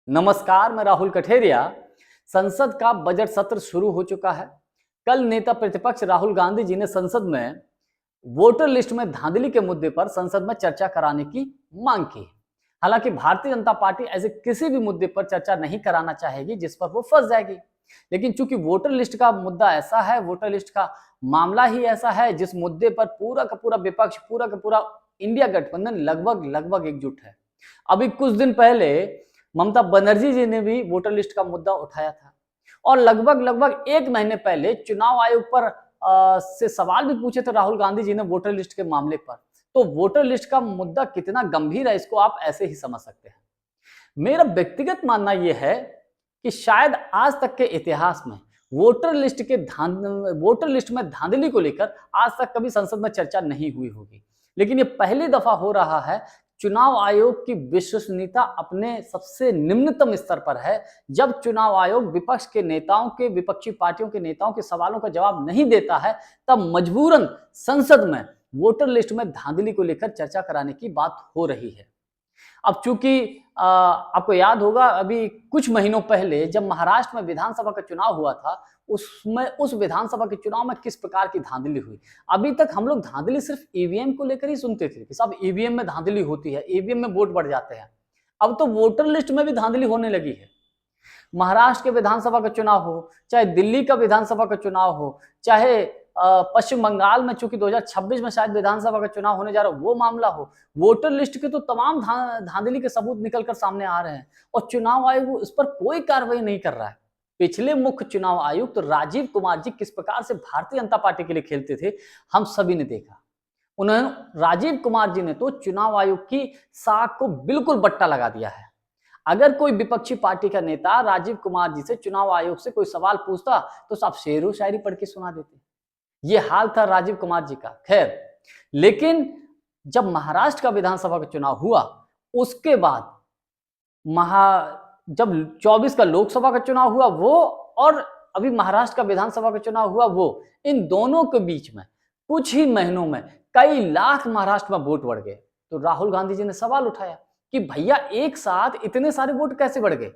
नमस्कार, मैं राहुल कठेरिया। संसद का बजट सत्र शुरू हो चुका है। कल नेता प्रतिपक्ष राहुल गांधी जी ने संसद में वोटर लिस्ट में धांधली के मुद्दे पर संसद में चर्चा कराने की मांग की। हालांकि भारतीय जनता पार्टी ऐसे किसी भी मुद्दे पर चर्चा नहीं कराना चाहेगी जिस पर वो फंस जाएगी। लेकिन चूंकि वोटर लिस्ट का मुद्दा ऐसा है, वोटर लिस्ट का मामला ही ऐसा है जिस मुद्दे पर पूरा का पूरा विपक्ष, पूरा का पूरा इंडिया गठबंधन लगभग लगभग एकजुट है। अभी कुछ दिन पहले ममता बनर्जी जी ने भी वोटर लिस्ट का मुद्दा उठाया था और लगभग लगभग एक महीने पहले चुनाव आयोग पर से सवाल भी पूछे थे राहुल गांधी जी ने वोटर लिस्ट के मामले पर। तो वोटर लिस्ट का मुद्दा कितना गंभीर है इसको आप ऐसे ही समझ सकते हैं। मेरा व्यक्तिगत मानना यह है कि शायद आज तक के इतिहास में वोटर लिस्ट में धांधली को लेकर आज तक कभी संसद में चर्चा नहीं हुई होगी। लेकिन ये पहली दफा हो रहा है। चुनाव आयोग की विश्वसनीयता अपने सबसे निम्नतम स्तर पर है जब चुनाव आयोग विपक्ष के नेताओं के, विपक्षी पार्टियों के नेताओं के सवालों का जवाब नहीं देता है, तब मजबूरन संसद में वोटर लिस्ट में धांधली को लेकर चर्चा कराने की बात हो रही है। अब चूंकि आपको याद होगा अभी कुछ महीनों पहले जब महाराष्ट्र में विधानसभा का चुनाव हुआ था, उसमें उस विधानसभा के चुनाव में किस प्रकार की धांधली हुई। अभी तक हम लोग धांधली सिर्फ ईवीएम को लेकर ही सुनते थे कि सब ईवीएम में धांधली होती है, ईवीएम में वोट बढ़ जाते हैं। अब तो वोटर लिस्ट में भी धांधली होने लगी है। महाराष्ट्र के विधानसभा का चुनाव हो, चाहे दिल्ली का विधानसभा का चुनाव हो, चाहे पश्चिम बंगाल में चूंकि 2026 में शायद विधानसभा का चुनाव होने जा रहा है वो मामला हो, वोटर लिस्ट के तो तमाम धांधली के सबूत निकलकर सामने आ रहे हैं और चुनाव आयोग इस पर कोई कार्रवाई नहीं कर रहा है। पिछले मुख्य चुनाव आयुक्त तो राजीव कुमार जी किस प्रकार से भारतीय जनता पार्टी के लिए खेलते थे हम सभी ने देखा। उन्होंने राजीव कुमार जी ने तो चुनाव आयोग की साख को बिल्कुल बट्टा लगा दिया है। अगर कोई विपक्षी पार्टी का नेता राजीव कुमार जी से चुनाव आयोग से कोई सवाल पूछता तो सब शेरो शायरी पढ़ के सुना देते। ये हाल था राजीव कुमार जी का। खैर, लेकिन जब महाराष्ट्र का विधानसभा का चुनाव हुआ उसके बाद जब 24 का लोकसभा का चुनाव हुआ वो और अभी महाराष्ट्र का विधानसभा का चुनाव हुआ वो, इन दोनों के बीच में कुछ ही महीनों में कई लाख महाराष्ट्र में वोट बढ़ गए। तो राहुल गांधी जी ने सवाल उठाया कि भैया एक साथ इतने सारे वोट कैसे बढ़ गए,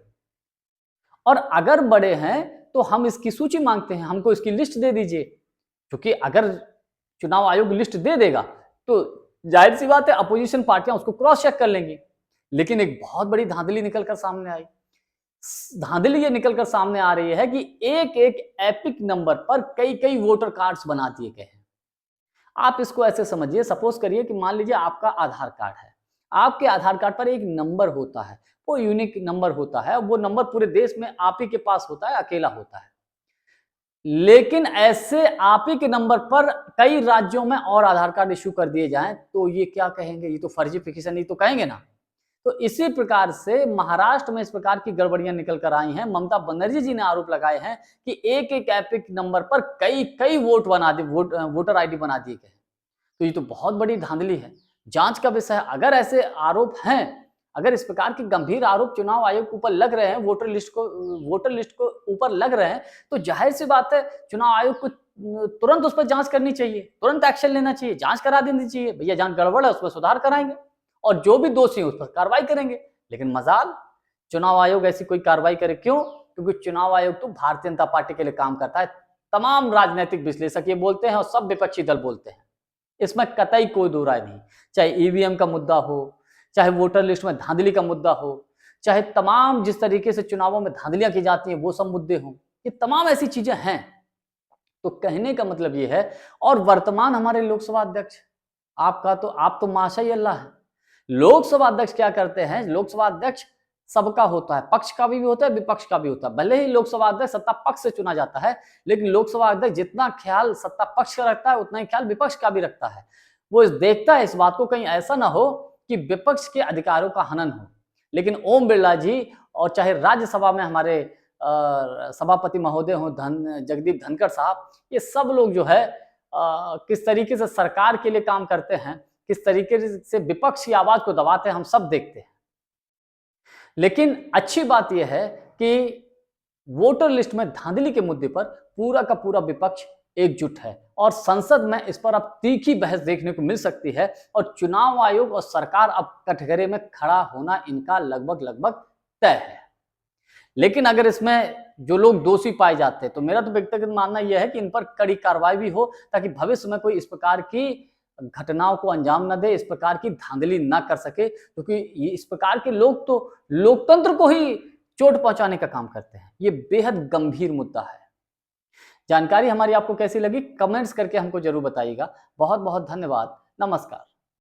और अगर बढ़े हैं तो हम इसकी सूची मांगते हैं, हमको इसकी लिस्ट दे दीजिए। क्योंकि अगर चुनाव आयोग लिस्ट दे देगा तो जाहिर सी बात है अपोजिशन पार्टियां उसको क्रॉस चेक कर लेंगी। लेकिन एक बहुत बड़ी धांधली निकलकर सामने आई। धांधली ये निकलकर सामने आ रही है कि एक एक एपिक नंबर पर कई कई वोटर कार्ड्स बना दिए गए हैं। आप इसको ऐसे समझिए, सपोज करिए कि मान लीजिए आपका आधार कार्ड है, आपके आधार कार्ड पर एक नंबर होता है, वो यूनिक नंबर होता है, वो नंबर पूरे देश में आप ही के पास होता है, अकेला होता है। लेकिन ऐसे आप ही के नंबर पर कई राज्यों में और आधार कार्ड इश्यू कर दिए जाएं तो ये क्या कहेंगे, ये तो फर्जीफिकेशन ही तो कहेंगे ना। तो इसी प्रकार से महाराष्ट्र में इस प्रकार की गड़बड़ियां निकल कर आई हैं। ममता बनर्जी जी ने आरोप लगाए हैं कि एक एक एपिक नंबर पर कई कई वोटर आईडी बना दिए गए। तो ये तो बहुत बड़ी धांधली है, जांच का विषय है। अगर ऐसे आरोप हैं, अगर इस प्रकार के गंभीर आरोप चुनाव आयोग के ऊपर लग रहे हैं, वोटर लिस्ट को ऊपर लग रहे हैं, तो जाहिर सी बात है चुनाव आयोग को तुरंत उस पर जांच करनी चाहिए, तुरंत एक्शन लेना चाहिए, जांच करा देनी चाहिए। भैया जहां गड़बड़ है उस पर सुधार कराएंगे और जो भी दोषी है उस पर कार्रवाई करेंगे। लेकिन मजाल चुनाव आयोग ऐसी कोई कार्रवाई करे, क्यों? क्योंकि चुनाव आयोग तो भारतीय जनता पार्टी के लिए काम करता है। तमाम राजनीतिक विश्लेषक ये बोलते हैं और सब विपक्षी दल बोलते हैं, इसमें कतई कोई दो राय नहीं। चाहे ईवीएम का मुद्दा हो, चाहे वोटर लिस्ट में धांधली का मुद्दा हो, चाहे तमाम जिस तरीके से चुनावों में धांधलियां की जाती हैं वो सब मुद्दे हों, ये तमाम ऐसी चीजें हैं। तो कहने का मतलब ये है, और वर्तमान हमारे लोकसभा अध्यक्ष, आप तो माशा ही अल्लाह है। लोकसभा अध्यक्ष क्या करते हैं, लोकसभा अध्यक्ष सबका होता है, पक्ष का भी होता है, विपक्ष का भी होता है। भले ही लोकसभा अध्यक्ष सत्ता पक्ष से चुना जाता है, लेकिन लोकसभा अध्यक्ष जितना ख्याल सत्ता पक्ष का रखता है उतना ही ख्याल विपक्ष का भी रखता है। वो देखता है इस बात को कहीं ऐसा ना हो कि विपक्ष के अधिकारों का हनन हो। लेकिन ओम बिरला जी और चाहे राज्यसभा में हमारे सभापति महोदय हो जगदीप धनखड़ साहब, ये सब लोग जो है किस तरीके से सरकार के लिए काम करते हैं, किस तरीके से विपक्ष की आवाज को दबाते हैं, हम सब देखते हैं। लेकिन अच्छी बात यह है कि वोटर लिस्ट में धांधली के मुद्दे पर पूरा का पूरा विपक्ष एकजुट है और संसद में इस पर अब तीखी बहस देखने को मिल सकती है और चुनाव आयोग और सरकार अब कटघरे में खड़ा होना इनका लगभग लगभग तय है। लेकिन अगर इसमें जो लोग दोषी पाए जाते हैं तो मेरा तो व्यक्तिगत मानना यह है कि इन पर कड़ी कार्रवाई भी हो, ताकि भविष्य में कोई इस प्रकार की घटनाओं को अंजाम न दे, इस प्रकार की धांधली ना कर सके, क्योंकि इस प्रकार के लोग तो लोकतंत्र को ही चोट पहुंचाने का काम करते हैं। ये बेहद गंभीर मुद्दा है। जानकारी हमारी आपको कैसी लगी कमेंट्स करके हमको जरूर बताइएगा। बहुत बहुत धन्यवाद। नमस्कार।